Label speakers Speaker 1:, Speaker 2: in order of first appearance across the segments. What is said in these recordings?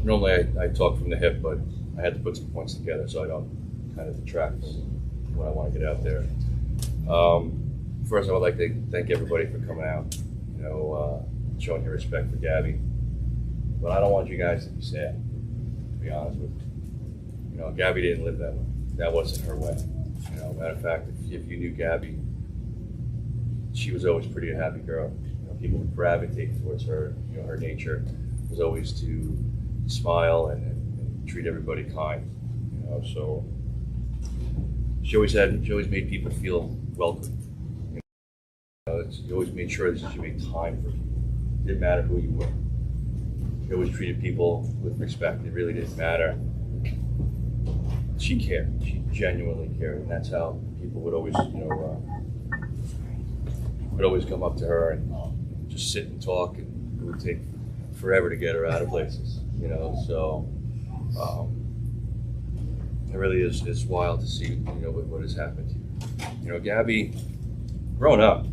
Speaker 1: normally I talk from the hip, but I had to put some points together so I don't kind of detract when I want to get out there. First, I would like to thank everybody for coming out, showing your respect for Gabby. But I don't want you guys to be sad, to be honest with you. Gabby didn't live that way. That wasn't her way. Matter of fact, if you knew Gabby, she was always pretty happy girl. People would gravitate towards her. Her nature was always to smile and treat everybody kind. So she always made people feel welcome. She always made sure that she made time for people. It didn't matter who you were. She always treated people with respect. It really didn't matter. She cared. She genuinely cared, and that's how people would always, would always come up to her and just sit and talk, and it would take forever to get her out of places. So it really is wild to see, what has happened here. Gabby, growing up,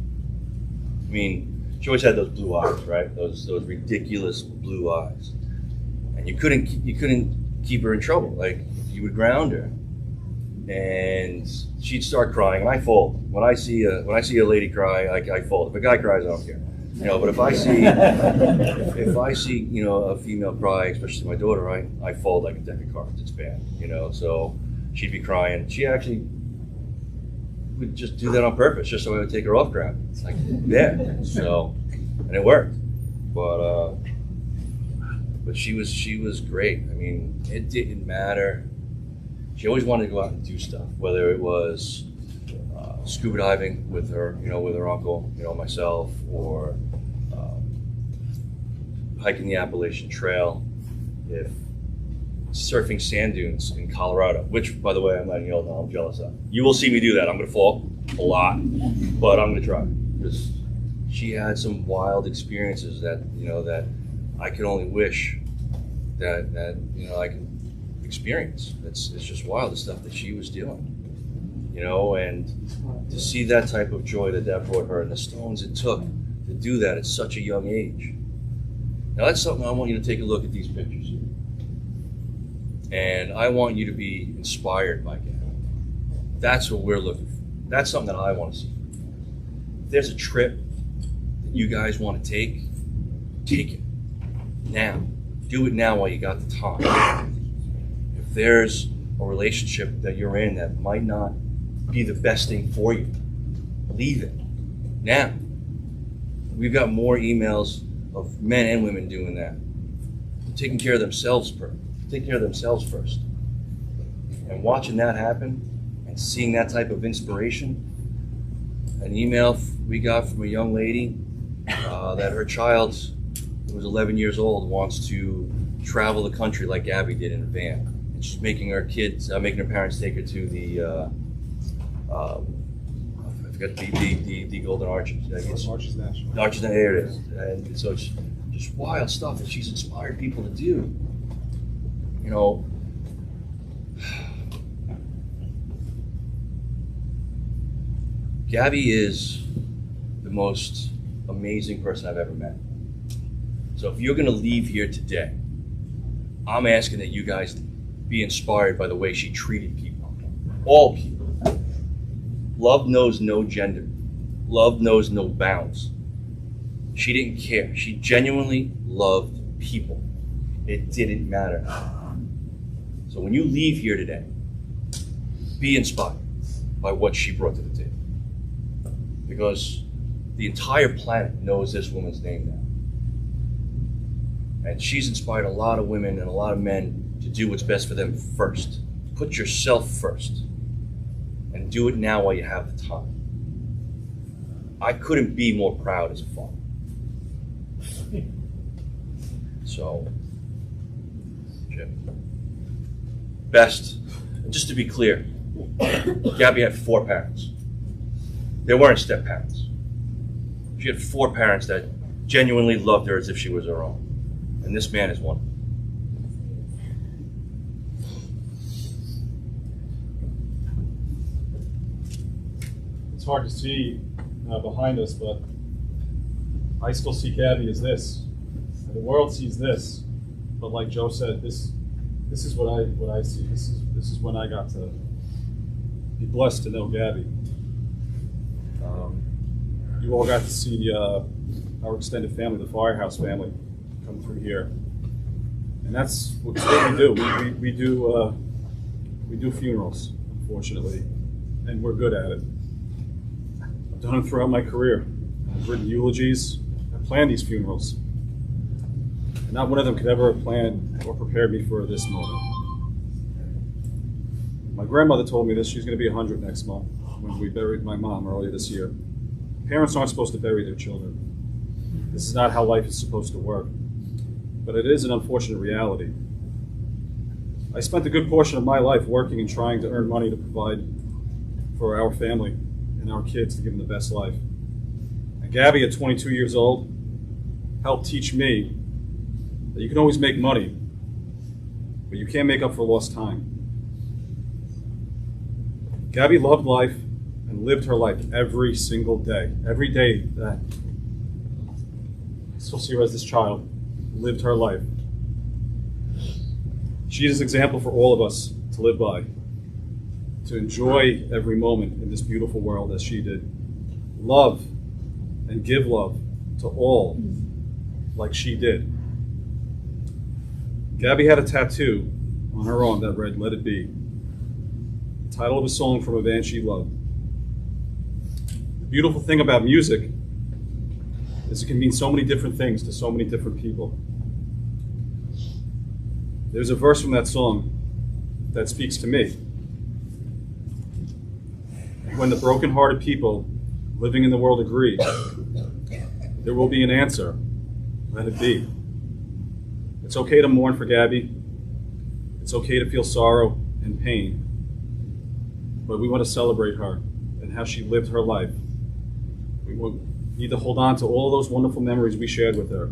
Speaker 1: she always had those blue eyes, right? Those ridiculous blue eyes, and you couldn't keep her in trouble. Like, you would ground her, and she'd start crying, and I fold. When I see a lady cry, I fold. If a guy cries, I don't care. But if I see a female cry, especially my daughter, I fold like a deck of cards. It's bad. So she'd be crying. She actually would just do that on purpose, just so I would take her off ground. It's like, yeah. So, and it worked. But she was great. It didn't matter. She always wanted to go out and do stuff, whether it was scuba diving with her, with her uncle, myself, or hiking the Appalachian Trail, if surfing sand dunes in Colorado, which, by the way, I'm letting you all know I'm jealous of. You will see me do that. I'm going to fall a lot, but I'm going to try, because she had some wild experiences that that I could only wish that I could experience. It's just wild, the stuff that she was doing. And to see that type of joy that brought her, and the stones it took to do that at such a young age. Now, that's something I want you to take a look at these pictures here. And I want you to be inspired by Gabby. That's what we're looking for. That's something that I want to see. If there's a trip that you guys want to take it now. Do it now while you got the time. If there's a relationship that you're in that might not be the best thing for you, leave it now. We've got more emails of men and women doing that, taking care of themselves first. Take care of themselves first. And watching that happen and seeing that type of inspiration. An email we got from a young lady that her child, who was 11 years old, wants to travel the country like Gabby did in a van. And she's making her parents take her to the I forgot the Golden Arches.
Speaker 2: Arches National.
Speaker 1: Arches, there it is. And so it's just wild stuff that she's inspired people to do. Gabby is the most amazing person I've ever met. So if you're going to leave here today, I'm asking that you guys be inspired by the way she treated people. All people. Love knows no gender. Love knows no bounds. She didn't care. She genuinely loved people. It didn't matter. So when you leave here today, be inspired by what she brought to the table. Because the entire planet knows this woman's name now. And she's inspired a lot of women and a lot of men to do what's best for them first. Put yourself first. And do it now while you have the time. I couldn't be more proud as a father. So, Jim. Best, just to be clear, Gabby had 4 parents. They weren't step parents. She had 4 parents that genuinely loved her as if she was her own. And this man is one.
Speaker 2: It's hard to see behind us, but I still see Gabby as this. And the world sees this. But like Joe said, this is what I see. This is when I got to be blessed to know Gabby. You all got to see our extended family, the Firehouse family, come through here, and that's what we do. We do funerals, unfortunately, and we're good at it. I've done it throughout my career. I've written eulogies. I planned these funerals, and not one of them could ever have planned or prepared me for this moment. My grandmother told me this. She's going to be 100 next month when we buried my mom earlier this year. Parents aren't supposed to bury their children. This is not how life is supposed to work. But it is an unfortunate reality. I spent a good portion of my life working and trying to earn money to provide for our family and our kids to give them the best life. And Gabby, at 22 years old, helped teach me that you can always make money, but you can't make up for lost time. Gabby loved life and lived her life every single day. Every day that I still see her as this child, lived her life. She is an example for all of us to live by, to enjoy every moment in this beautiful world as she did. Love and give love to all like she did. Gabby had a tattoo on her arm that read, "Let It Be," the title of a song from a band she loved. The beautiful thing about music is it can mean so many different things to so many different people. There's a verse from that song that speaks to me. When the broken-hearted people living in the world agree, there will be an answer. Let it be. It's okay to mourn for Gabby. It's okay to feel sorrow and pain. But we want to celebrate her and how she lived her life. We need to hold on to all those wonderful memories we shared with her,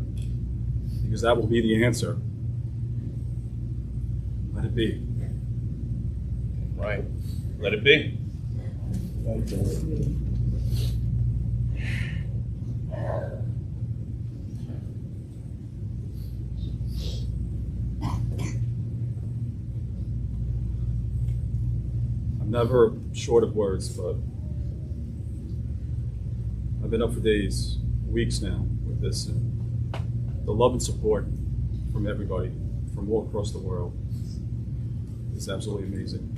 Speaker 2: because that will be the answer. Let it be.
Speaker 1: Right. Let it be.
Speaker 2: I'm never short of words, but I've been up for days, weeks now with this, and the love and support from everybody, from all across the world, is absolutely amazing.